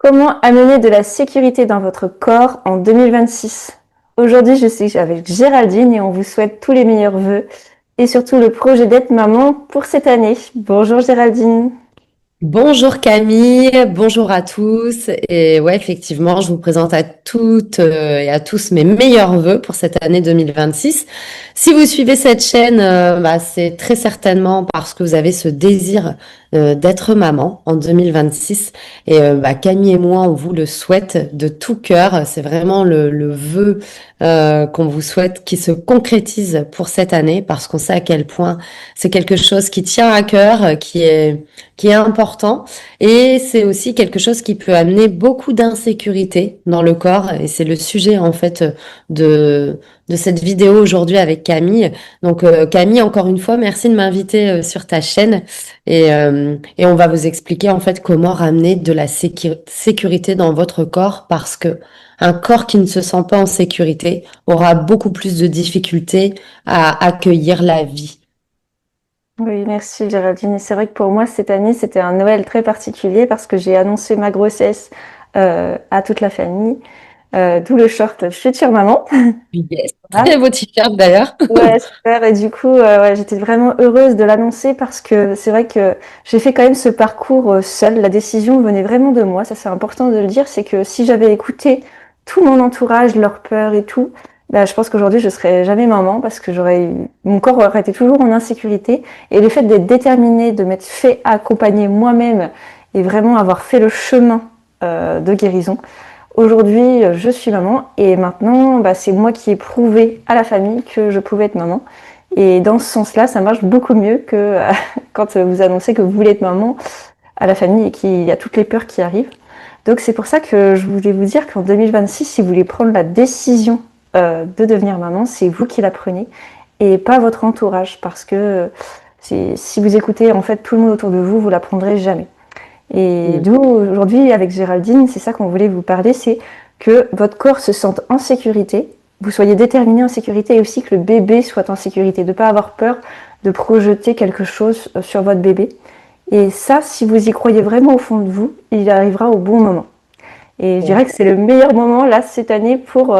Comment amener de la sécurité dans votre corps en 2026? Aujourd'hui, je suis avec Géraldine et on vous souhaite tous les meilleurs vœux et surtout le projet d'être maman pour cette année. Bonjour Géraldine. Bonjour Camille, bonjour à tous. Et ouais, effectivement, je vous présente à toutes et à tous mes meilleurs vœux pour cette année 2026. Si vous suivez cette chaîne, c'est très certainement parce que vous avez ce désir d'être maman en 2026. Et Camille et moi, on vous le souhaite de tout cœur. C'est vraiment le vœu qu'on vous souhaite qui se concrétise pour cette année parce qu'on sait à quel point c'est quelque chose qui tient à cœur, qui est important et c'est aussi quelque chose qui peut amener beaucoup d'insécurité dans le corps et c'est le sujet en fait de cette vidéo aujourd'hui avec Camille. Donc Camille, encore une fois, merci de m'inviter sur ta chaîne et on va vous expliquer en fait comment ramener de la sécurité dans votre corps parce que un corps qui ne se sent pas en sécurité aura beaucoup plus de difficultés à accueillir la vie. Oui, merci Géraldine. Et c'est vrai que pour moi, cette année, c'était un Noël très particulier parce que j'ai annoncé ma grossesse à toute la famille, d'où le short future maman. Yes. Voilà. Très beau t-shirt d'ailleurs. Ouais, super. Et du coup, ouais, j'étais vraiment heureuse de l'annoncer parce que c'est vrai que j'ai fait quand même ce parcours seule. La décision venait vraiment de moi. Ça, c'est important de le dire. C'est que si j'avais écouté tout mon entourage, leurs peurs et tout, bah, je pense qu'aujourd'hui, je serais jamais maman parce que mon corps aurait été toujours en insécurité. Et le fait d'être déterminée, de m'être fait accompagner moi-même et vraiment avoir fait le chemin, de guérison, aujourd'hui, je suis maman et maintenant, bah, c'est moi qui ai prouvé à la famille que je pouvais être maman. Et dans ce sens-là, ça marche beaucoup mieux que quand vous annoncez que vous voulez être maman à la famille et qu'il y a toutes les peurs qui arrivent. Donc c'est pour ça que je voulais vous dire qu'en 2026, si vous voulez prendre la décision de devenir maman, c'est vous qui la prenez et pas votre entourage parce que si vous écoutez en fait tout le monde autour de vous, vous la prendrez jamais. Et Mm. d'où aujourd'hui, avec Géraldine, c'est ça qu'on voulait vous parler, c'est que votre corps se sente en sécurité, vous soyez déterminé en sécurité et aussi que le bébé soit en sécurité, de ne pas avoir peur de projeter quelque chose sur votre bébé. Et ça, si vous y croyez vraiment au fond de vous, il arrivera au bon moment. Et je dirais que c'est le meilleur moment là cette année pour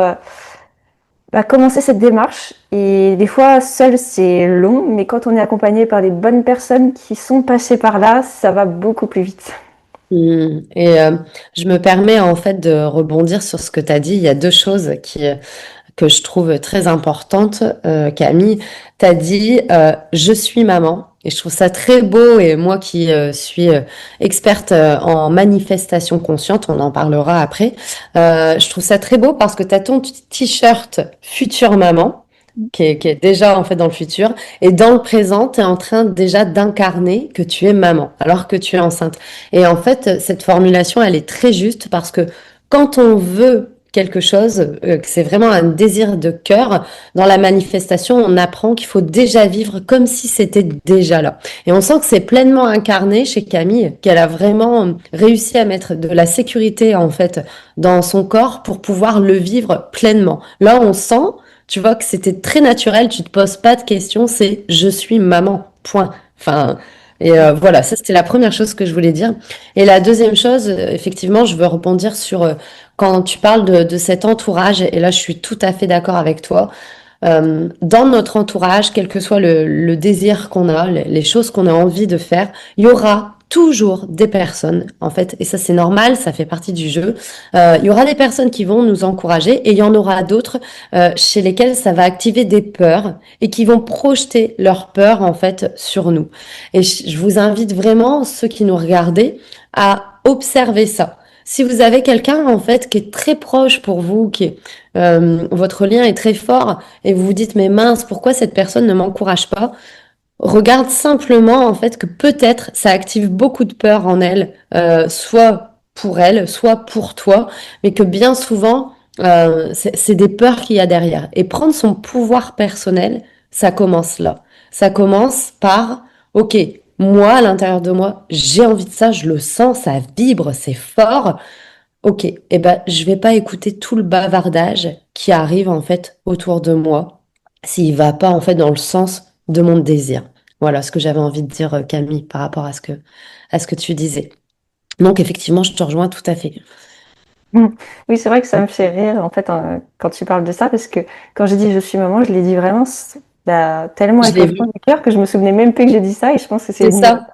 commencer cette démarche. Et des fois, seul c'est long, mais quand on est accompagné par les bonnes personnes qui sont passées par là, ça va beaucoup plus vite. Je me permets en fait de rebondir sur ce que tu as dit. Il y a deux choses que je trouve très importantes. Camille, tu as dit je suis maman. Et je trouve ça très beau. Et moi qui suis experte en manifestation consciente, on en parlera après. Je trouve ça très beau parce que tu as ton t-shirt future maman qui est déjà en fait dans le futur et dans le présent, tu es en train déjà d'incarner que tu es maman alors que tu es enceinte. Et en fait, cette formulation, elle est très juste parce que quand on veut quelque chose, que c'est vraiment un désir de cœur, dans la manifestation, on apprend qu'il faut déjà vivre comme si c'était déjà là. Et on sent que c'est pleinement incarné chez Camille, qu'elle a vraiment réussi à mettre de la sécurité en fait dans son corps pour pouvoir le vivre pleinement. Là, on sent, tu vois, que c'était très naturel, tu te poses pas de questions, c'est je suis maman, point. Enfin, voilà, ça c'était la première chose que je voulais dire. Et la deuxième chose, effectivement, je veux rebondir sur quand tu parles de cet entourage, et là je suis tout à fait d'accord avec toi. Dans notre entourage, quel que soit le désir qu'on a, les choses qu'on a envie de faire, il y aura toujours des personnes, en fait, et ça c'est normal, ça fait partie du jeu. Il y aura des personnes qui vont nous encourager et il y en aura d'autres chez lesquelles ça va activer des peurs et qui vont projeter leurs peurs en fait sur nous. Et je vous invite vraiment, ceux qui nous regardez, à observer ça. Si vous avez quelqu'un en fait qui est très proche pour vous, votre lien est très fort et vous vous dites mais mince, pourquoi cette personne ne m'encourage pas? Regarde simplement en fait que peut-être ça active beaucoup de peur en elle, soit pour elle, soit pour toi, mais que bien souvent c'est des peurs qu'il y a derrière. Et prendre son pouvoir personnel, ça commence là. Ça commence par, ok, moi à l'intérieur de moi, j'ai envie de ça, je le sens, ça vibre, c'est fort. Ok, eh ben je vais pas écouter tout le bavardage qui arrive en fait autour de moi s'il va pas en fait dans le sens de mon désir. Voilà ce que j'avais envie de dire Camille par rapport à ce que tu disais. Donc effectivement, je te rejoins tout à fait. Mmh. Oui, c'est vrai que ça me fait rire, en fait, quand tu parles de ça, parce que quand j'ai dit: «Je suis maman», je l'ai dit vraiment bah, tellement Je avec le l'ai fond vu. du cœur que je me souvenais même plus que j'ai dit ça et je pense que c'est C'est une ça.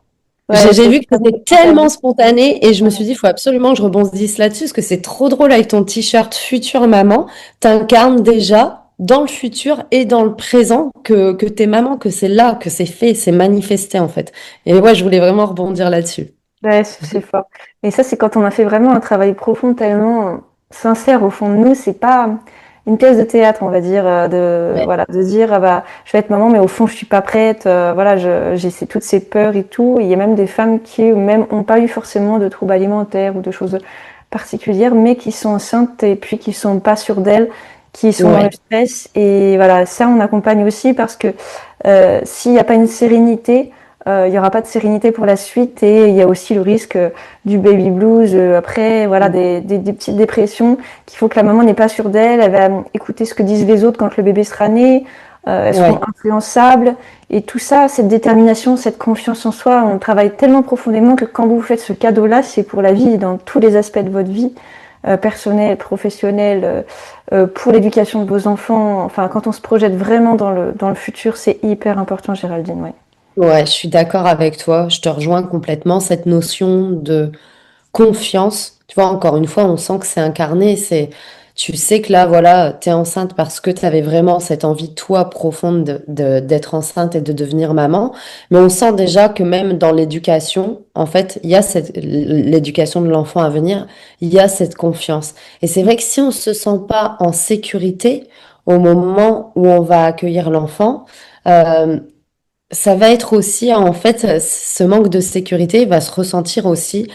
ouais, J'ai c'est vu que tellement c'était tellement spontané. spontané et je me suis dit, il faut absolument que je rebondisse là-dessus parce que c'est trop drôle avec ton t-shirt future maman. T'incarnes déjà dans le futur et dans le présent que t'es maman, que c'est là, que c'est fait, c'est manifesté en fait. Et ouais, je voulais vraiment rebondir là-dessus. Ouais, c'est fort. Et ça, c'est quand on a fait vraiment un travail profond, tellement sincère au fond de nous. C'est pas une pièce de théâtre, on va dire, de Ouais. voilà, de dire ah bah je vais être maman, mais au fond je suis pas prête. Voilà, j'ai toutes ces peurs et tout. Il y a même des femmes qui même ont pas eu forcément de troubles alimentaires ou de choses particulières, mais qui sont enceintes et puis qui sont pas sûres d'elles, qui sont dans le Ouais. stress. Et voilà, ça on accompagne aussi parce que s'il n'y a pas une sérénité, il n'y aura pas de sérénité pour la suite et il y a aussi le risque du baby blues après, voilà, des petites dépressions qu'il faut que la maman n'est pas sûre d'elle, elle va écouter ce que disent les autres quand le bébé sera né, elles seront Ouais. influençables et tout ça, cette détermination, cette confiance en soi, on travaille tellement profondément que quand vous faites ce cadeau-là, c'est pour la vie, dans tous les aspects de votre vie, personnelle, professionnelle, pour l'éducation de vos enfants. Enfin, quand on se projette vraiment dans le futur, c'est hyper important, Géraldine. Ouais. Ouais, je suis d'accord avec toi. Je te rejoins complètement. Cette notion de confiance. Tu vois, encore une fois, on sent que c'est incarné. Tu sais que là, voilà, t'es enceinte parce que tu avais vraiment cette envie, toi, profonde d'être enceinte et de devenir maman. Mais on sent déjà que même dans l'éducation, en fait, il y a l'éducation de l'enfant à venir, il y a cette confiance. Et c'est vrai que si on se sent pas en sécurité au moment où on va accueillir l'enfant, euh, ça va être aussi, en fait, ce manque de sécurité va se ressentir aussi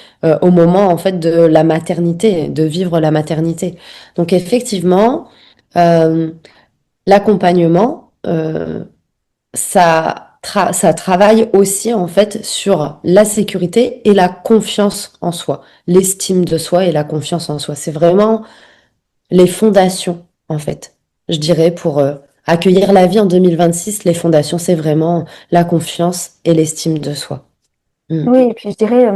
au moment, en fait, de la maternité, de vivre la maternité. Donc, effectivement, euh, l'accompagnement, ça travaille aussi, en fait, sur la sécurité et la confiance en soi, l'estime de soi et la confiance en soi. C'est vraiment les fondations, en fait. Je dirais pour accueillir la vie en 2026, les fondations, c'est vraiment la confiance et l'estime de soi. Mm. Oui, et puis je dirais,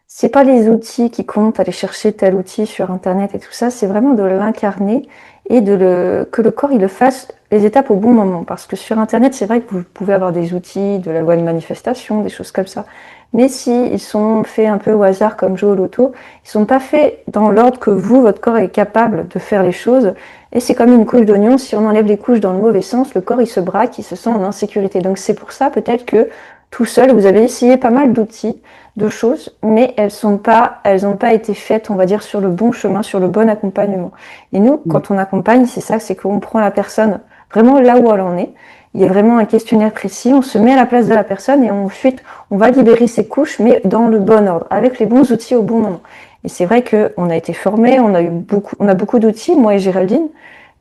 c'est pas les outils qui comptent, aller chercher tel outil sur internet et tout ça, c'est vraiment de l'incarner et que le corps il le fasse les étapes au bon moment. Parce que sur internet, c'est vrai que vous pouvez avoir des outils, de la loi de manifestation, des choses comme ça. Mais si ils sont faits un peu au hasard comme jouer au loto, ils sont pas faits dans l'ordre que vous, votre corps est capable de faire les choses. Et c'est comme une couche d'oignon, si on enlève les couches dans le mauvais sens, le corps il se braque, il se sent en insécurité. Donc c'est pour ça peut-être que tout seul, vous avez essayé pas mal d'outils, de choses, mais elles n'ont pas été faites, on va dire, sur le bon chemin, sur le bon accompagnement. Et nous, Mm. quand on accompagne, c'est ça, c'est qu'on prend la personne vraiment là où elle en est. Il y a vraiment un questionnaire précis, on se met à la place de la personne et ensuite on va libérer ses couches, mais dans le bon ordre, avec les bons outils au bon moment. Et c'est vrai qu'on a été formés, on a beaucoup d'outils, moi et Géraldine,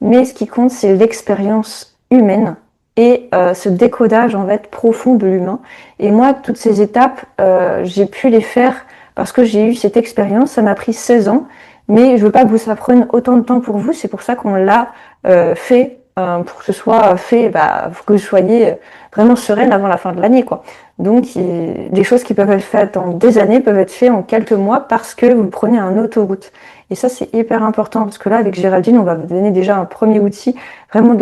mais ce qui compte, c'est l'expérience humaine et ce décodage en fait profond de l'humain. Et moi, toutes ces étapes, j'ai pu les faire parce que j'ai eu cette expérience. Ça m'a pris 16 ans, mais je veux pas que ça prenne autant de temps pour vous. C'est pour ça qu'on l'a fait, pour que ce soit fait, bah, pour que vous soyez vraiment sereine avant la fin de l'année, quoi. Donc, des choses qui peuvent être faites en des années peuvent être faites en quelques mois parce que vous prenez un autoroute. Et ça, c'est hyper important parce que là, avec Géraldine, on va vous donner déjà un premier outil vraiment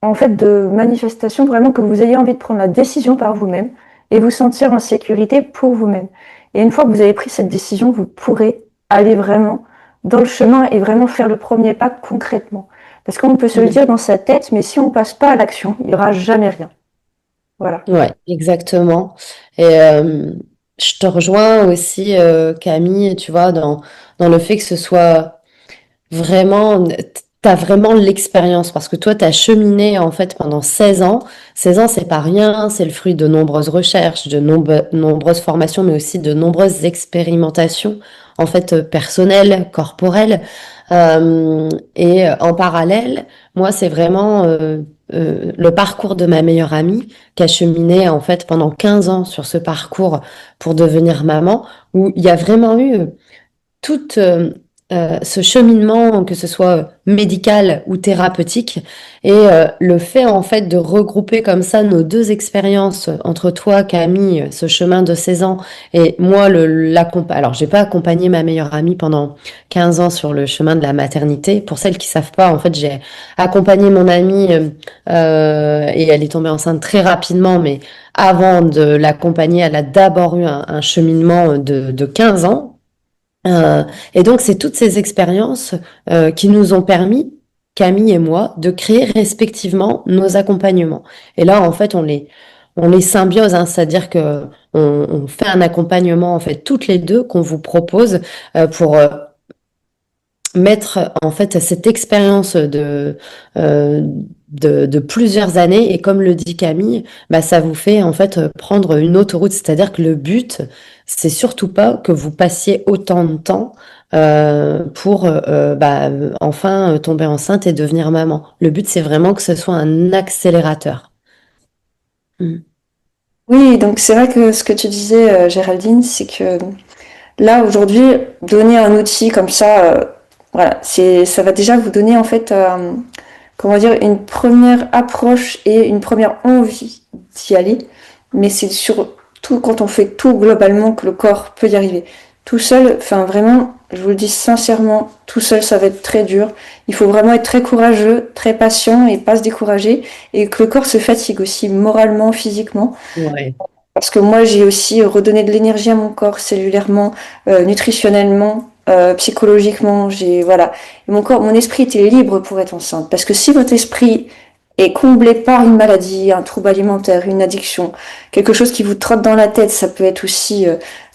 en fait, de manifestation, vraiment que vous ayez envie de prendre la décision par vous-même et vous sentir en sécurité pour vous-même. Et une fois que vous avez pris cette décision, vous pourrez aller vraiment dans le chemin et vraiment faire le premier pas concrètement. Parce qu'on peut se le Mm. dire dans sa tête, mais si on passe pas à l'action, il n'y aura jamais rien. Voilà. Ouais, exactement. Et je te rejoins aussi, Camille, tu vois, dans le fait que ce soit vraiment, t'as vraiment l'expérience parce que toi, t'as cheminé en fait pendant 16 ans. 16 ans, c'est pas rien, c'est le fruit de nombreuses recherches, de nombreuses formations, mais aussi de nombreuses expérimentations en fait personnelles, corporelles. Et en parallèle, moi, c'est vraiment le parcours de ma meilleure amie qui a cheminé en fait pendant 15 ans sur ce parcours pour devenir maman, où il y a vraiment eu toute ce cheminement, que ce soit médical ou thérapeutique, et le fait en fait de regrouper comme ça nos deux expériences entre toi, Camille, ce chemin de 16 ans, et moi, alors j'ai pas accompagné ma meilleure amie pendant 15 ans sur le chemin de la maternité. Pour celles qui savent pas, en fait, j'ai accompagné mon amie et elle est tombée enceinte très rapidement, mais avant de l'accompagner, elle a d'abord eu un cheminement de 15 ans. Euh, et donc, c'est toutes ces expériences qui nous ont permis, Camille et moi, de créer respectivement nos accompagnements. Et là, en fait, on les symbiose, hein, c'est-à-dire que on fait un accompagnement, en fait, toutes les deux qu'on vous propose pour mettre en fait cette expérience euh, de plusieurs années, et comme le dit Camille, bah, ça vous fait en fait prendre une autoroute, c'est-à-dire que le but, c'est surtout pas que vous passiez autant de temps pour bah, enfin tomber enceinte et devenir maman. Le but, c'est vraiment que ce soit un accélérateur. Mm. Oui, donc c'est vrai que ce que tu disais, Géraldine, c'est que là, aujourd'hui, donner un outil comme ça, voilà, ça va déjà vous donner en fait, comment dire, une première approche et une première envie d'y aller. Mais c'est surtout quand on fait tout globalement que le corps peut y arriver. Tout seul, enfin vraiment, je vous le dis sincèrement, tout seul, ça va être très dur. Il faut vraiment être très courageux, très patient et pas se décourager. Et que le corps se fatigue aussi moralement, physiquement. Ouais. Parce que moi, j'ai aussi redonné de l'énergie à mon corps, cellulairement, nutritionnellement, psychologiquement. Voilà. Et mon corps, mon esprit était libre pour être enceinte. Parce que si votre esprit est comblé par une maladie, un trouble alimentaire, une addiction, quelque chose qui vous trotte dans la tête, ça peut être aussi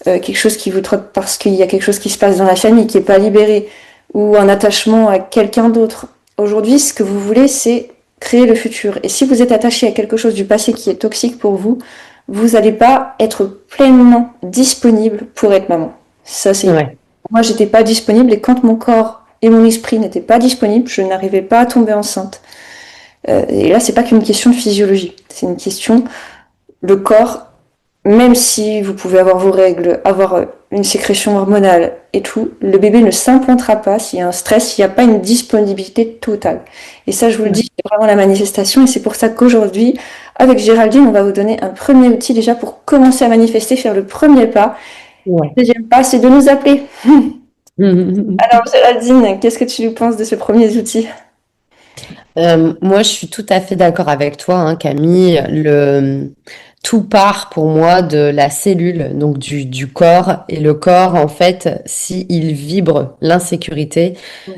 quelque chose qui vous trotte parce qu'il y a quelque chose qui se passe dans la famille qui n'est pas libéré, ou un attachement à quelqu'un d'autre. Aujourd'hui, ce que vous voulez, c'est créer le futur. Et si vous êtes attaché à quelque chose du passé qui est toxique pour vous, vous n'allez pas être pleinement disponible pour être maman. Ça, c'est. Ouais. Moi, j'étais pas disponible et quand mon corps et mon esprit n'étaient pas disponibles, je n'arrivais pas à tomber enceinte. Et là, c'est pas qu'une question de physiologie, c'est une question. Le corps, même si vous pouvez avoir vos règles, avoir une sécrétion hormonale et tout, le bébé ne s'implantera pas s'il y a un stress, s'il n'y a pas une disponibilité totale. Et ça, je vous le dis, c'est vraiment la manifestation. Et c'est pour ça qu'aujourd'hui, avec Géraldine, on va vous donner un premier outil déjà pour commencer à manifester, faire le premier pas. Ouais. Le deuxième pas, c'est de nous appeler. Alors, Géraldine, qu'est-ce que tu penses de ce premier outil? Moi, je suis tout à fait d'accord avec toi, hein, Camille. Tout part pour moi de la cellule, donc du corps. Et le corps, en fait, s'il vibre l'insécurité,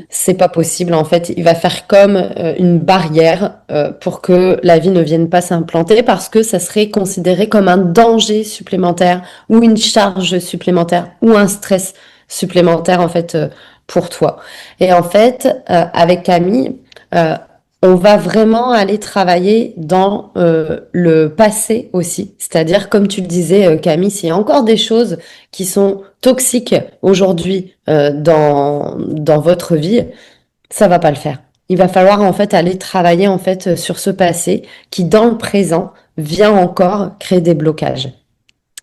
c'est pas possible. En fait, il va faire comme une barrière pour que la vie ne vienne pas s'implanter, parce que ça serait considéré comme un danger supplémentaire ou une charge supplémentaire ou un stress supplémentaire, en fait, pour toi. Et en fait, avec Camille, euh, on va vraiment aller travailler dans le passé aussi. C'est-à-dire, comme tu le disais, Camille, s'il y a encore des choses qui sont toxiques aujourd'hui dans votre vie, ça va pas le faire. Il va falloir en fait aller travailler en fait sur ce passé qui, dans le présent, vient encore créer des blocages.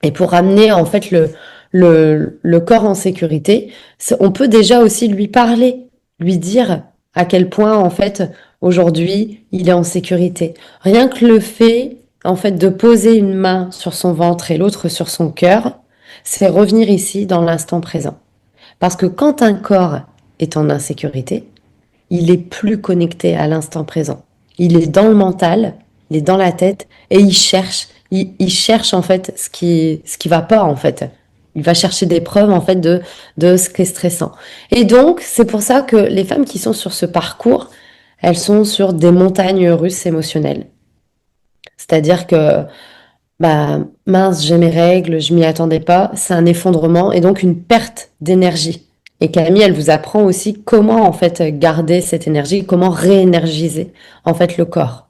Et pour amener en fait le corps en sécurité, on peut déjà aussi lui parler, lui dire à quel point en fait aujourd'hui il est en sécurité. Rien que le fait en fait de poser une main sur son ventre et l'autre sur son cœur, c'est revenir ici dans l'instant présent. Parce que quand un corps est en insécurité, il est plus connecté à l'instant présent. Il est dans le mental, il est dans la tête et il cherche en fait ce qui va pas en fait. Il va chercher des preuves en fait de ce qui est stressant. Et donc, c'est pour ça que les femmes qui sont sur ce parcours, elles sont sur des montagnes russes émotionnelles. C'est-à-dire que bah mince, j'ai mes règles, je m'y attendais pas, c'est un effondrement et donc une perte d'énergie. Et Camille, elle vous apprend aussi comment en fait garder cette énergie, comment réénergiser en fait le corps.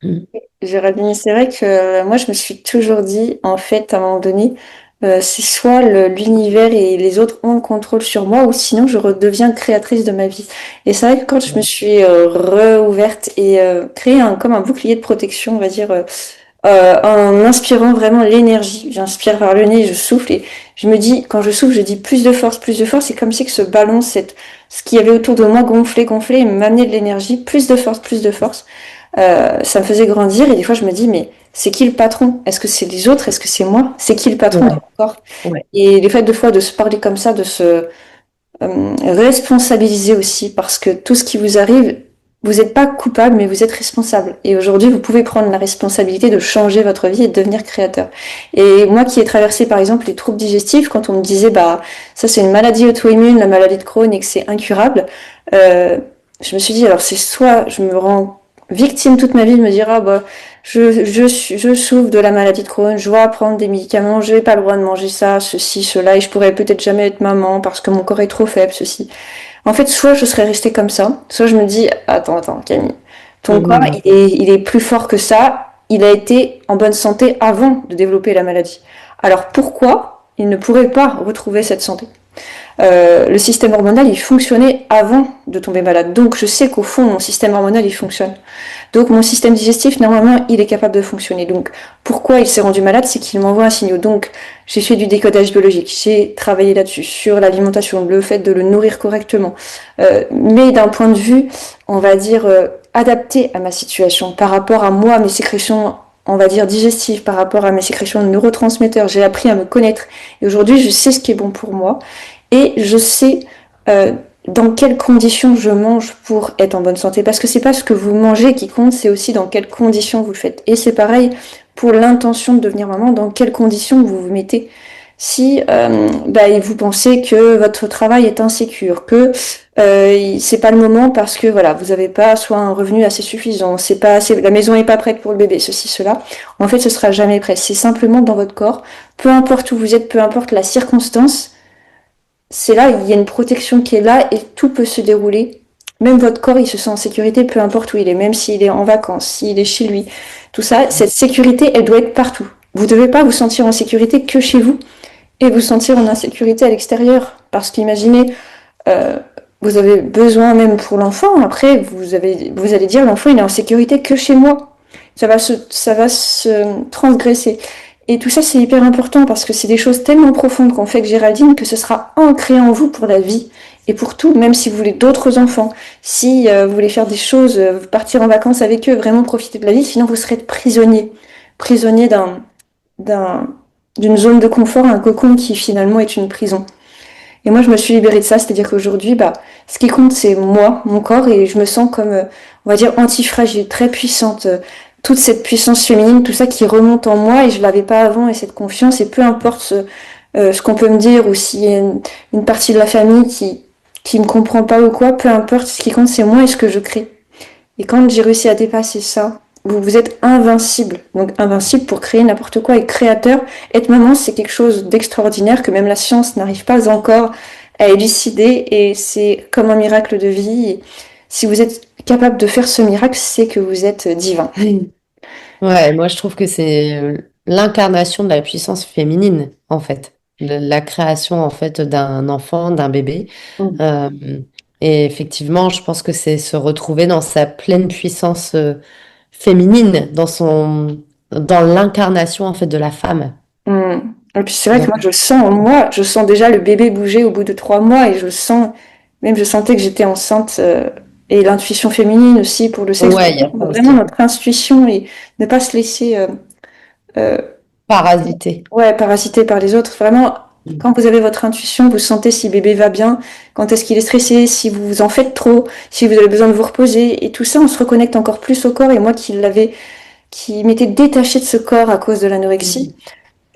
Mm. Géraldine, c'est vrai que moi, je me suis toujours dit, en fait, à un moment donné, c'est soit l'univers et les autres ont le contrôle sur moi, ou sinon je redeviens créatrice de ma vie. Et c'est vrai que quand je me suis réouverte et créé comme un bouclier de protection, on va dire, en inspirant vraiment l'énergie. J'inspire par le nez, je souffle et je me dis, quand je souffle, je dis plus de force, plus de force. C'est comme si que ce ballon, ce qu'il y avait autour de moi gonflait, gonflait et m'amenait de l'énergie, plus de force, plus de force. Ça me faisait grandir et des fois je me dis, mais c'est qui le patron? Est-ce que c'est les autres? Est-ce que c'est moi? C'est qui le patron dans Ouais, mon corps? ouais. Et le fait de fois de se parler comme ça, de se responsabiliser aussi, parce que tout ce qui vous arrive, vous n'êtes pas coupable, mais vous êtes responsable. Et aujourd'hui, vous pouvez prendre la responsabilité de changer votre vie et de devenir créateur. Et moi qui ai traversé, par exemple, les troubles digestifs, quand on me disait, bah, ça c'est une maladie auto-immune, la maladie de Crohn, et que c'est incurable, euh, je me suis dit, alors c'est soit je me rends victime toute ma vie de me dire, ah bah, je souffre de la maladie de Crohn, je dois prendre des médicaments, je n'ai pas le droit de manger ça, ceci, cela, et je pourrais peut-être jamais être maman parce que mon corps est trop faible, ceci. En fait, soit je serais restée comme ça, soit je me dis, attends, Camille, ton corps, Mhm. il est plus fort que ça, il a été en bonne santé avant de développer la maladie. Alors pourquoi il ne pourrait pas retrouver cette santé? Le système hormonal, il fonctionnait avant de tomber malade. Donc je sais qu'au fond, mon système hormonal, il fonctionne. Donc mon système digestif, normalement, il est capable de fonctionner. Donc pourquoi il s'est rendu malade, c'est qu'il m'envoie un signal. Donc j'ai fait du décodage biologique, j'ai travaillé là-dessus, sur l'alimentation, le fait de le nourrir correctement. Mais d'un point de vue, on va dire, adapté à ma situation, par rapport à moi, mes sécrétions, on va dire, digestives, par rapport à mes sécrétions de neurotransmetteurs. J'ai appris à me connaître. Et aujourd'hui, je sais ce qui est bon pour moi. Et je sais euh, dans quelles conditions je mange pour être en bonne santé. Parce que c'est pas ce que vous mangez qui compte, c'est aussi dans quelles conditions vous le faites. Et c'est pareil pour l'intention de devenir maman, dans quelles conditions vous vous mettez. Si vous pensez que votre travail est insécure, que c'est pas le moment parce que voilà, vous n'avez pas soit un revenu assez suffisant, c'est pas assez, la maison est pas prête pour le bébé, ceci, cela. En fait, ce sera jamais prêt. C'est simplement dans votre corps, peu importe où vous êtes, peu importe la circonstance, c'est là, il y a une protection qui est là et tout peut se dérouler. Même votre corps, il se sent en sécurité, peu importe où il est, même s'il est en vacances, s'il est chez lui. Tout ça, cette sécurité, elle doit être partout. Vous ne devez pas vous sentir en sécurité que chez vous et vous sentir en insécurité à l'extérieur. Parce qu'imaginez, euh, vous avez besoin même pour l'enfant, après, vous allez dire l'enfant, il est en sécurité que chez moi. Ça va se transgresser. Et tout ça, c'est hyper important parce que c'est des choses tellement profondes qu'on fait avec Géraldine que ce sera ancré en vous pour la vie et pour tout, même si vous voulez d'autres enfants, si vous voulez faire des choses, partir en vacances avec eux, vraiment profiter de la vie, sinon vous serez prisonnier, prisonnier d'un, d'une zone de confort, un cocon qui finalement est une prison. Et moi, je me suis libérée de ça, c'est-à-dire qu'aujourd'hui, bah, ce qui compte, c'est moi, mon corps, et je me sens comme, on va dire, antifragile, très puissante. Toute cette puissance féminine, tout ça qui remonte en moi, et je l'avais pas avant, et cette confiance, et peu importe ce qu'on peut me dire, ou s'il y a une partie de la famille qui me comprend pas ou quoi, peu importe, ce qui compte, c'est moi et ce que je crée. Et quand j'ai réussi à dépasser ça, vous êtes invincible. Donc invincible pour créer n'importe quoi et créateur. Être maman, c'est quelque chose d'extraordinaire que même la science n'arrive pas encore à élucider et c'est comme un miracle de vie. Et si vous êtes capable de faire ce miracle, c'est que vous êtes divin. Ouais, moi je trouve que c'est l'incarnation de la puissance féminine, en fait. La création, en fait, d'un enfant, d'un bébé. Mm. Euh, et effectivement, je pense que c'est se retrouver dans sa pleine puissance féminine, dans l'incarnation, en fait, de la femme. Mm. Et puis c'est vrai que Donc, moi je sens en moi, je sens déjà le bébé bouger au bout de 3 mois et je sens, même je sentais que j'étais enceinte et l'intuition féminine aussi pour le sexe. ouais, il y a ça Vraiment aussi. notre intuition et ne pas se laisser euh, Parasité. ouais, parasité par les autres. Vraiment, quand vous avez votre intuition, vous sentez si bébé va bien, quand est-ce qu'il est stressé, si vous en faites trop, si vous avez besoin de vous reposer. Et tout ça, on se reconnecte encore plus au corps. Et moi qui m'étais détachée de ce corps à cause de l'anorexie,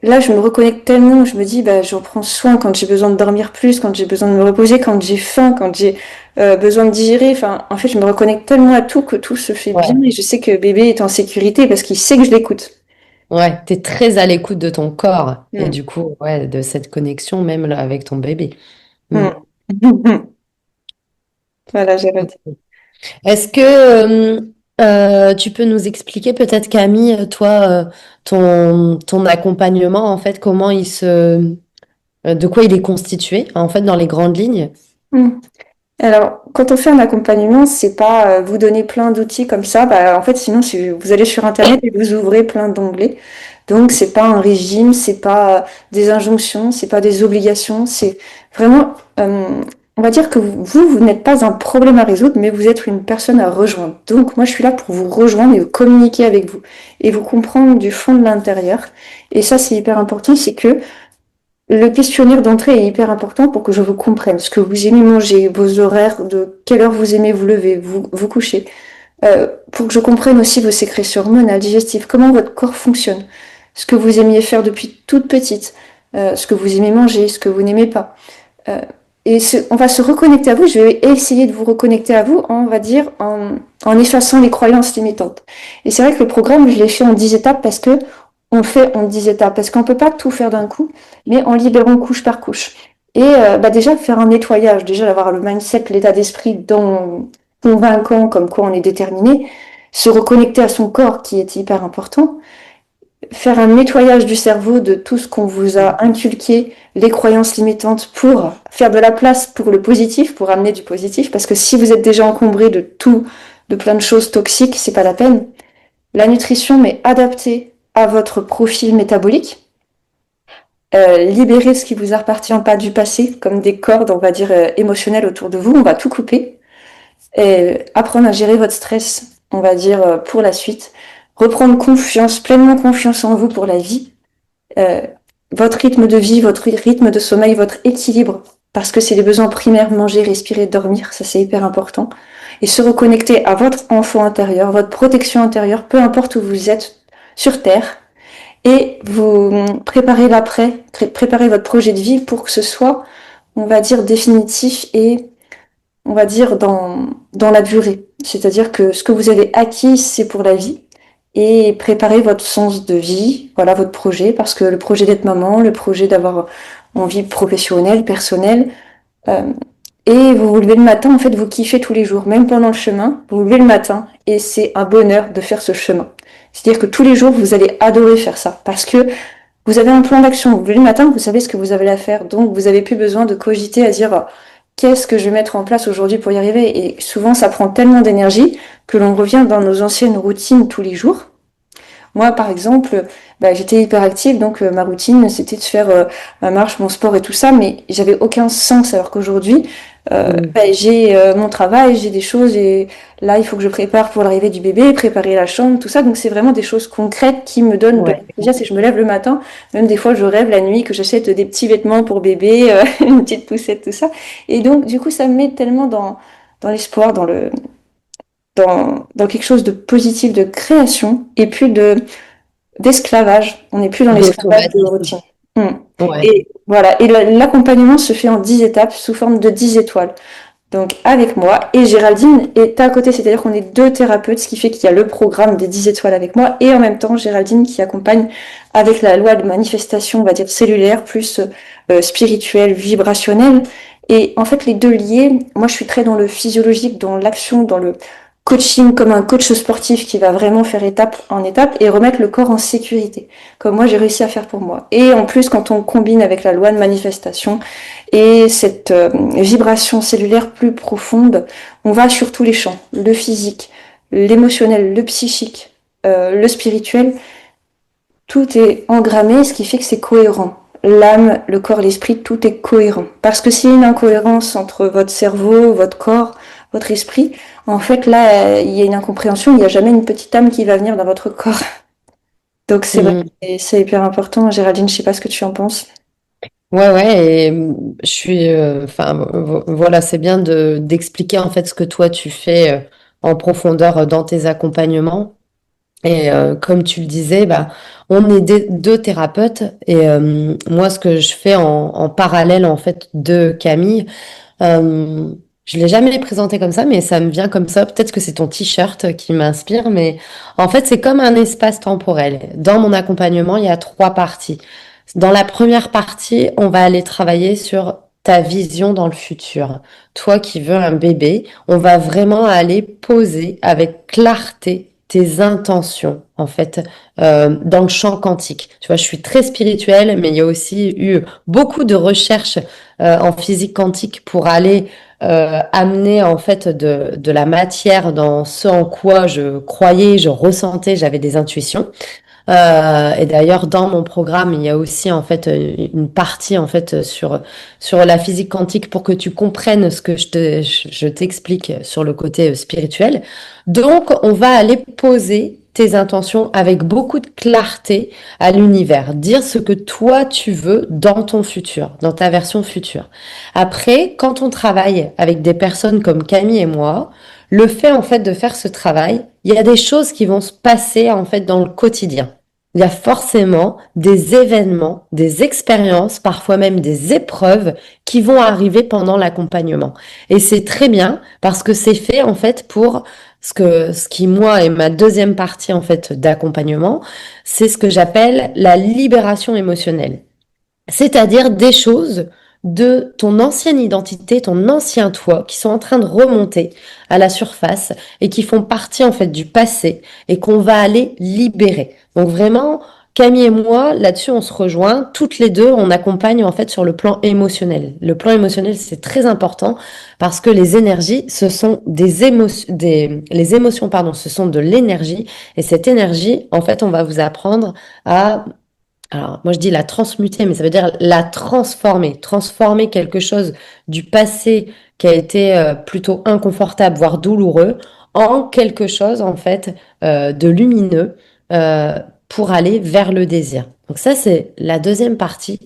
Mhm. là, je me reconnecte tellement, je me dis, bah, j'en prends soin quand j'ai besoin de dormir plus, quand j'ai besoin de me reposer, quand j'ai faim, quand j'ai besoin de digérer. Enfin, en fait, je me reconnecte tellement à tout que tout se fait bien Ouais, et je sais que bébé est en sécurité parce qu'il sait que je l'écoute. ouais, t'es très à l'écoute de ton corps et Mm. du coup, ouais, de cette connexion même là, avec ton bébé. Mm. Mm. Voilà, j'ai redit. Est-ce que tu peux nous expliquer peut-être, Camille, toi, ton accompagnement, en fait, de quoi il est constitué, en fait, dans les grandes lignes? Mm. Alors, quand on fait un accompagnement, c'est pas vous donner plein d'outils comme ça. Bah, en fait, sinon, si vous allez sur Internet et vous ouvrez plein d'onglets. Donc, c'est pas un régime, c'est pas des injonctions, c'est pas des obligations. C'est vraiment, on va dire que vous n'êtes pas un problème à résoudre, mais vous êtes une personne à rejoindre. Donc, moi, je suis là pour vous rejoindre et communiquer avec vous et vous comprendre du fond de l'intérieur. Et ça, c'est hyper important, c'est que le questionnaire d'entrée est hyper important pour que je vous comprenne ce que vous aimez manger, vos horaires, de quelle heure vous aimez vous lever, vous coucher, pour que je comprenne aussi vos sécrétions hormonales, digestives, comment votre corps fonctionne, ce que vous aimiez faire depuis toute petite, ce que vous aimez manger, ce que vous n'aimez pas. Euh, on va se reconnecter à vous. Je vais essayer de vous reconnecter à vous, on va dire, en effaçant les croyances limitantes. Et c'est vrai que le programme, je l'ai fait en 10 étapes parce que on le fait en 10 étapes, parce qu'on peut pas tout faire d'un coup, mais en libérant couche par couche. Et bah déjà, faire un nettoyage, déjà d'avoir le mindset, l'état d'esprit convaincant, comme quoi on est déterminé, se reconnecter à son corps, qui est hyper important, faire un nettoyage du cerveau de tout ce qu'on vous a inculqué, les croyances limitantes pour faire de la place pour le positif, pour amener du positif, parce que si vous êtes déjà encombré de tout, de plein de choses toxiques, c'est pas la peine. La nutrition, mais adaptée à votre profil métabolique. Libérer ce qui vous appartient pas du passé, comme des cordes, on va dire, émotionnelles autour de vous. On va tout couper. Et apprendre à gérer votre stress, on va dire, pour la suite. Reprendre confiance, pleinement confiance en vous pour la vie. euh, Votre rythme de vie, votre rythme de sommeil, votre équilibre, parce que c'est les besoins primaires, manger, respirer, dormir, ça c'est hyper important. Et se reconnecter à votre enfant intérieur, votre protection intérieure, peu importe où vous êtes sur Terre, et vous préparez l'après, préparez votre projet de vie pour que ce soit, on va dire, définitif et on va dire dans la durée. C'est-à-dire que ce que vous avez acquis, c'est pour la vie et préparer votre sens de vie, voilà votre projet, parce que le projet d'être maman, le projet d'avoir une vie professionnelle, personnelle, euh, et vous vous levez le matin, en fait, vous kiffez tous les jours, même pendant le chemin, vous vous levez le matin, et c'est un bonheur de faire ce chemin. C'est-à-dire que tous les jours, vous allez adorer faire ça, parce que vous avez un plan d'action. Vous vous levez le matin, vous savez ce que vous avez à faire, donc vous avez plus besoin de cogiter à dire qu'est-ce que je vais mettre en place aujourd'hui pour y arriver. Et souvent, ça prend tellement d'énergie que l'on revient dans nos anciennes routines tous les jours. Moi, par exemple, bah, j'étais hyper active, donc ma routine, c'était de faire ma marche, mon sport et tout ça, mais j'avais aucun sens. Alors qu'aujourd'hui, Mm. bah, j'ai mon travail, j'ai des choses, et là, il faut que je prépare pour l'arrivée du bébé, préparer la chambre, tout ça. Donc, c'est vraiment des choses concrètes qui me donnent de Ouais. la plaisir. Si je me lève le matin, même des fois, je rêve la nuit que j'achète des petits vêtements pour bébé, une petite poussette, tout ça. Et donc, du coup, ça me met tellement dans l'espoir, dans quelque chose de positif, de création, et plus d'esclavage. On n'est plus dans l'esclavage de D'automatisme. routine. Hmm. Ouais. Et voilà. Et l'accompagnement se fait en 10 étapes sous forme de 10 étoiles. Donc avec moi et Géraldine est à côté, c'est-à-dire qu'on est deux thérapeutes, ce qui fait qu'il y a le programme des 10 étoiles avec moi et en même temps Géraldine qui accompagne avec la loi de manifestation, on va dire cellulaire, plus spirituelle, vibrationnelle. Et en fait, les deux liés, moi je suis très dans le physiologique, dans l'action, dans le coaching comme un coach sportif qui va vraiment faire étape en étape et remettre le corps en sécurité, comme moi j'ai réussi à faire pour moi. Et en plus, quand on combine avec la loi de manifestation et cette vibration cellulaire plus profonde, on va sur tous les champs, le physique, l'émotionnel, le psychique, le spirituel, tout est engrammé, ce qui fait que c'est cohérent. L'âme, le corps, l'esprit, tout est cohérent. Parce que s'il y a une incohérence entre votre cerveau, votre corps, votre esprit, en fait, là, il y a une incompréhension, il n'y a jamais une petite âme qui va venir dans votre corps. Donc c'est vrai, Mm. et c'est hyper important. Géraldine, je sais pas ce que tu en penses. Ouais, ouais, et je suis, enfin, voilà, c'est bien d'expliquer en fait ce que toi tu fais en profondeur dans tes accompagnements. Et comme tu le disais, bah, on est deux thérapeutes et moi, ce que je fais en parallèle en fait de Camille, euh, je l'ai jamais présenté comme ça, mais ça me vient comme ça. Peut-être que c'est ton t-shirt qui m'inspire, mais en fait, c'est comme un espace temporel. Dans mon accompagnement, il y a trois parties. Dans la première partie, on va aller travailler sur ta vision dans le futur. Toi qui veux un bébé, on va vraiment aller poser avec clarté tes intentions, en fait, dans le champ quantique. Tu vois, je suis très spirituelle, mais il y a aussi eu beaucoup de recherches en physique quantique pour aller amener, en fait, de la matière dans ce en quoi je croyais, je ressentais, j'avais des intuitions. Et d'ailleurs, dans mon programme, il y a aussi en fait une partie en fait sur la physique quantique pour que tu comprennes ce que je t'explique sur le côté spirituel. Donc, on va aller poser tes intentions avec beaucoup de clarté à l'univers, dire ce que toi tu veux dans ton futur, dans ta version future. Après, quand on travaille avec des personnes comme Camille et moi, le fait en fait de faire ce travail, il y a des choses qui vont se passer en fait dans le quotidien. Il y a forcément des événements, des expériences, parfois même des épreuves qui vont arriver pendant l'accompagnement. Et c'est très bien parce que c'est fait en fait pour ce qui moi est ma deuxième partie en fait d'accompagnement, c'est ce que j'appelle la libération émotionnelle. C'est-à-dire des choses de ton ancienne identité, ton ancien toi, qui sont en train de remonter à la surface et qui font partie en fait du passé et qu'on va aller libérer. Donc vraiment, Camille et moi, là-dessus, on se rejoint. Toutes les deux, on accompagne en fait sur le plan émotionnel. Le plan émotionnel, c'est très important parce que les énergies, ce sont des émotions, les émotions, pardon, ce sont de l'énergie. Et cette énergie, en fait, on va vous apprendre à alors, moi je dis la transmuter, mais ça veut dire la transformer, transformer quelque chose du passé qui a été plutôt inconfortable, voire douloureux, en quelque chose en fait de lumineux euh, pour aller vers le désir. Donc ça c'est la deuxième partie.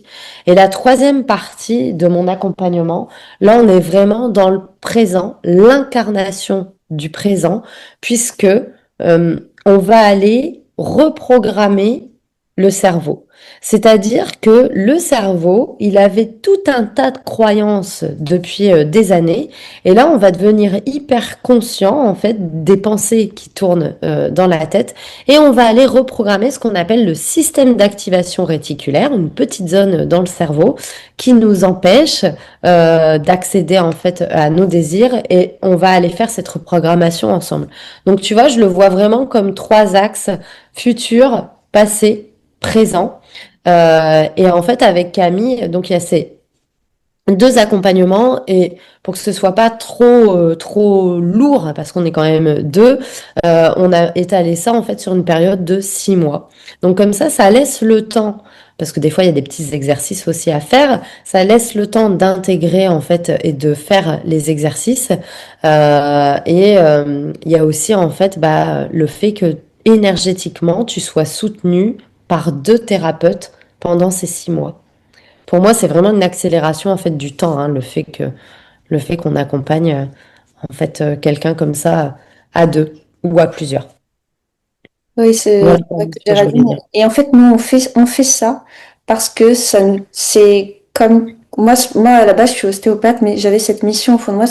Et la troisième partie de mon accompagnement, là on est vraiment dans le présent, l'incarnation du présent, puisque on va aller reprogrammer le cerveau. C'est-à-dire que le cerveau, il avait tout un tas de croyances depuis des années, et là, on va devenir hyper conscient en fait des pensées qui tournent dans la tête, et on va aller reprogrammer ce qu'on appelle le système d'activation réticulaire, une petite zone dans le cerveau qui nous empêche d'accéder en fait à nos désirs, et on va aller faire cette reprogrammation ensemble. Donc, tu vois, je le vois vraiment comme trois axes: futur, passé, présent. Et en fait, avec Camille, donc il y a ces deux accompagnements, et pour que ce soit pas trop lourd, parce qu'on est quand même deux, on a étalé ça en fait sur une période de 6 mois. Donc comme ça laisse le temps, parce que des fois il y a des petits exercices aussi à faire, ça laisse le temps d'intégrer en fait et de faire les exercices. Il y a aussi en fait le fait que énergétiquement tu sois soutenu par deux thérapeutes pendant ces 6 mois. Pour moi, c'est vraiment une accélération en fait du temps, hein, le fait qu'on accompagne en fait quelqu'un comme ça à deux ou à plusieurs. Oui, c'est Voilà vrai que ce j'ai que je voulais raison. dire. Et en fait, nous, on fait ça parce que c'est comme moi, moi, à la base, je suis ostéopathe, mais j'avais cette mission au fond de moi,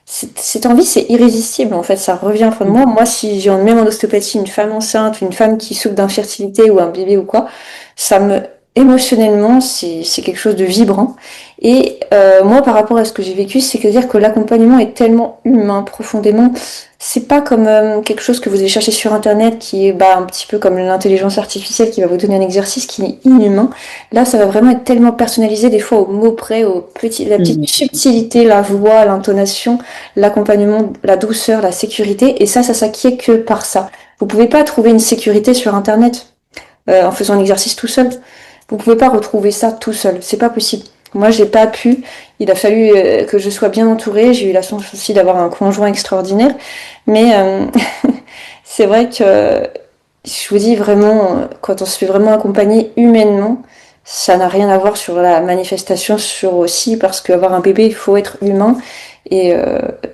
cette envie, c'est irrésistible. En fait, ça revient au fond de moi. Moi, si j'ai même en ostéopathie une femme enceinte, une femme qui souffre d'infertilité ou un bébé ou quoi, ça me émotionnellement, c'est quelque chose de vibrant. Et moi, par rapport à ce que j'ai vécu, c'est que dire que l'accompagnement est tellement humain, profondément. C'est pas comme quelque chose que vous allez chercher sur internet qui est un petit peu comme l'intelligence artificielle qui va vous donner un exercice qui est inhumain. Là, ça va vraiment être tellement personnalisé, des fois au mot près, la petite Mhm. subtilité, la voix, l'intonation, l'accompagnement, la douceur, la sécurité. Et ça s'acquiert que par ça. Vous pouvez pas trouver une sécurité sur internet en faisant un exercice tout seul. Vous pouvez pas retrouver ça tout seul. C'est pas possible. Moi, j'ai pas pu. Il a fallu que je sois bien entourée. J'ai eu la chance aussi d'avoir un conjoint extraordinaire. Mais c'est vrai que je vous dis vraiment, quand on se fait vraiment accompagner humainement, ça n'a rien à voir sur la manifestation, sur aussi parce qu'avoir un bébé, il faut être humain. Et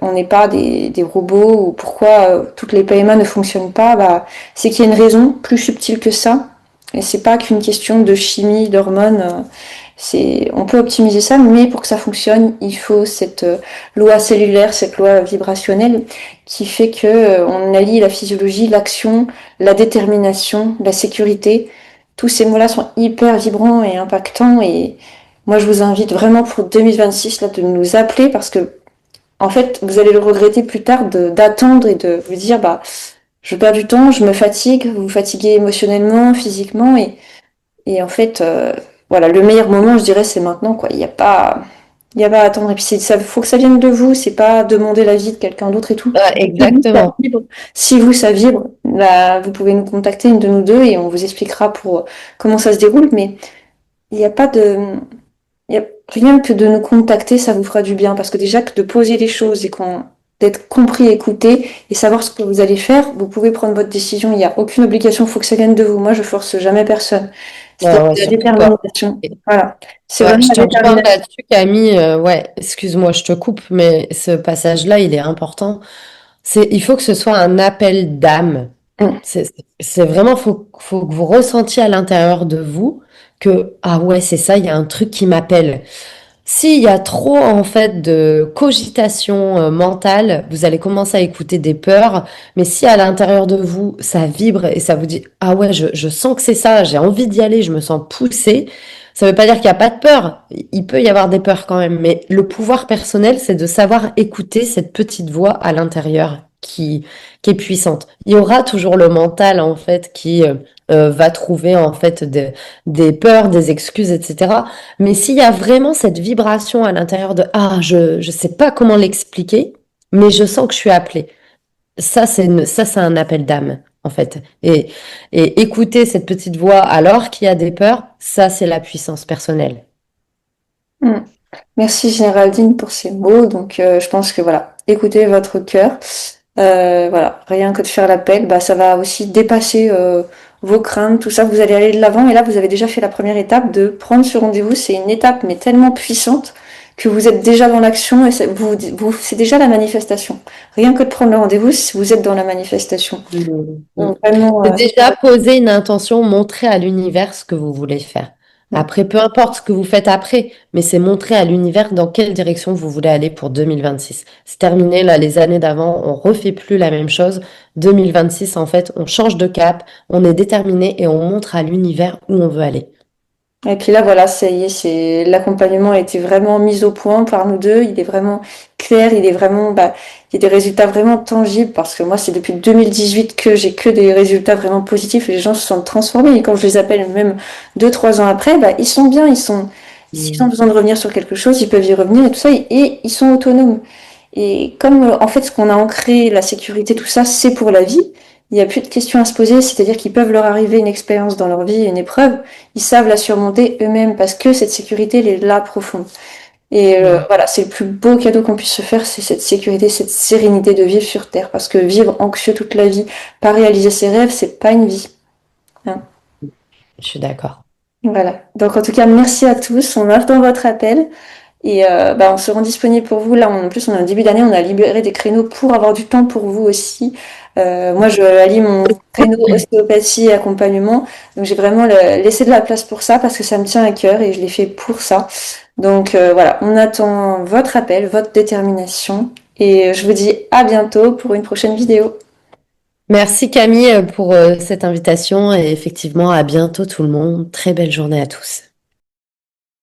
on n'est pas des robots. Ou pourquoi toutes les PMA ne fonctionnent pas, c'est qu'il y a une raison plus subtile que ça. Et c'est pas qu'une question de chimie, d'hormones. On peut optimiser ça, mais pour que ça fonctionne, il faut cette loi cellulaire, cette loi vibrationnelle qui fait que on allie la physiologie, l'action, la détermination, la sécurité. Tous ces mots-là sont hyper vibrants et impactants. Et moi, je vous invite vraiment pour 2026 là de nous appeler parce que en fait, vous allez le regretter plus tard d'attendre et de vous dire je perds du temps, je me fatigue, vous vous fatiguez émotionnellement, physiquement, et en fait, voilà, le meilleur moment, je dirais, c'est maintenant, quoi. Il y a pas à attendre. Et puis, ça, faut que ça vienne de vous, c'est pas demander l'avis de quelqu'un d'autre et tout. Si vous, ça Exactement. vibre, si vous, ça vibre, bah, vous pouvez nous contacter, une de nous deux, et on vous expliquera pour comment ça se déroule, mais il n'y a pas de, il y a rien que de nous contacter, ça vous fera du bien. Parce que déjà, que de poser les choses et d'être compris, écouté et savoir ce que vous allez faire, vous pouvez prendre votre décision. Il n'y a aucune obligation, il faut que ça vienne de vous. Moi, je force jamais personne. C'est Ouais, ouais, la surtout pas. détermination. Voilà. C'est Ouais, vraiment je la te rejoins détermination. là-dessus, Camille. Ouais, excuse-moi, je te coupe, mais ce passage-là, il est important. Il faut que ce soit un appel d'âme. Mm. C'est vraiment, faut que vous ressentiez à l'intérieur de vous que, ah ouais, c'est ça, il y a un truc qui m'appelle. S'il y a trop en fait de cogitation mentale, vous allez commencer à écouter des peurs. Mais si à l'intérieur de vous, ça vibre et ça vous dit, ah ouais, je sens que c'est ça, j'ai envie d'y aller, je me sens poussée, ça veut pas dire qu'il n'y a pas de peur. Il peut y avoir des peurs quand même. Mais le pouvoir personnel, c'est de savoir écouter cette petite voix à l'intérieur qui est puissante. Il y aura toujours le mental en fait qui va trouver en fait des peurs, des excuses, etc. Mais s'il y a vraiment cette vibration à l'intérieur de ah, je sais pas comment l'expliquer, mais je sens que je suis appelée. Ça c'est un appel d'âme en fait. Et écouter cette petite voix alors qu'il y a des peurs, ça c'est la puissance personnelle. Mm. Merci Géraldine pour ces mots. Donc, je pense que voilà, écoutez votre cœur. Voilà, rien que de faire l'appel, bah, ça va aussi dépasser vos craintes, tout ça. Vous allez aller de l'avant. Et là, vous avez déjà fait la première étape de prendre ce rendez-vous. C'est une étape, mais tellement puissante que vous êtes déjà dans l'action et c'est déjà la manifestation. Rien que de prendre le rendez-vous, vous êtes dans la manifestation. Mm, mm. Donc, vraiment, C'est déjà poser une intention, montrer à l'univers ce que vous voulez faire. Après, peu importe ce que vous faites après, mais c'est montrer à l'univers dans quelle direction vous voulez aller pour 2026. C'est terminé, là, les années d'avant, on refait plus la même chose. 2026, en fait, on change de cap, on est déterminé et on montre à l'univers où on veut aller. et puis là, voilà, ça y est, l'accompagnement a été vraiment mis au point par nous deux. Il est vraiment clair, il est vraiment, bah, il y a des résultats vraiment tangibles parce que moi, c'est depuis 2018 que j'ai que des résultats vraiment positifs. Les gens se sont transformés et quand je les appelle même 2, 3 ans après, bah, ils sont bien, s'ils ont Mm. besoin de revenir sur quelque chose, ils peuvent y revenir et tout ça et ils sont autonomes. Et comme, en fait, ce qu'on a ancré, la sécurité, tout ça, c'est pour la vie. Il n'y a plus de questions à se poser, c'est-à-dire qu'ils peuvent leur arriver une expérience dans leur vie, une épreuve, ils savent la surmonter eux-mêmes parce que cette sécurité, elle est là profonde. Et Ouais, voilà, c'est le plus beau cadeau qu'on puisse se faire, c'est cette sécurité, cette sérénité de vivre sur Terre. Parce que vivre anxieux toute la vie, pas réaliser ses rêves, c'est pas une vie. Hein. je suis d'accord. Voilà. Donc en tout cas, merci à tous. On attend votre appel. Et bah, on se rend disponible pour vous. Là, en plus, on est en début d'année, on a libéré des créneaux pour avoir du temps pour vous aussi. Moi, je allie mon créneau ostéopathie et accompagnement. Donc, j'ai vraiment laissé de la place pour ça parce que ça me tient à cœur et je l'ai fait pour ça. Donc, voilà, on attend votre appel, votre détermination. Et je vous dis à bientôt pour une prochaine vidéo. Merci Camille pour cette invitation et effectivement à bientôt tout le monde. Très belle journée à tous.